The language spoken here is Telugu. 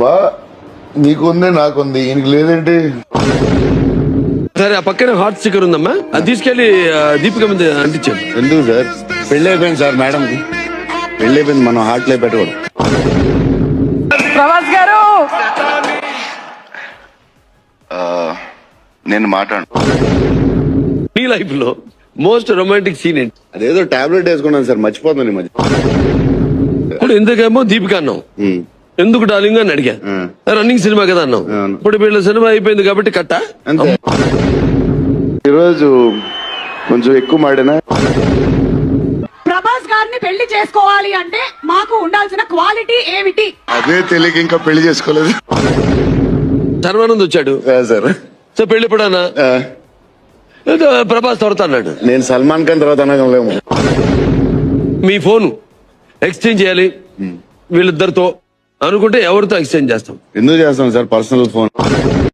బా నీకుంది నాకుంది ఈయనకి లేదేంటి? సరే ఆ పక్కన హాట్ స్టిక్కర్ ఉందమ్మా, అది తీసుకెళ్లి దీపిక మీద అంటించాను. ఎందుకు సార్? పెళ్లి అయిపోయింది సార్, మేడం కి పెళ్లి అయిపోయింది, మనం హార్ట్ లో పెట్టకూడదు. ప్రభాస్ గారు నేను మాట్లాడు. నీ లైఫ్ లో మోస్ట్ రొమాంటిక్ సీన్ ఏంటి? అదేదో టాబ్లెట్ వేసుకున్నాను సార్, మర్చిపోతాను ఈ మధ్య. ఇప్పుడు ఎందుకేమో దీపిక అన్నావు, ఎందుకు డార్లింగ్ అని అడిగా. రన్నింగ్ సినిమా కదా అన్నావు. ఇప్పుడు వీళ్ళ సినిమా అయిపోయింది కాబట్టి కట్టా. అంతే. ఈరోజు కొంచెం ఎక్కువ మాడినా. ప్రభాస్ గారిని పెళ్లి చేసుకోవాలి అంటే మాకు ఉండాల్సిన క్వాలిటీ ఏమిటి? అదే తెలియక ఇంకా పెళ్లి చేసుకోలేదు. సర్వానంద్ వచ్చాడు సార్. సో పెళ్లి ఎప్పుడన్నా ప్రభాస్ తర్వాత అన్నాడు. నేను సల్మాన్ ఖాన్ తర్వాత అనగలేము. మీ ఫోన్ ఎక్స్చేంజ్ చేయాలి వీళ్ళిద్దరితో అనుకుంటే ఎవరితో ఎక్స్చేంజ్ చేస్తాం? ఎందుకు చేస్తాం సార్ పర్సనల్ ఫోన్?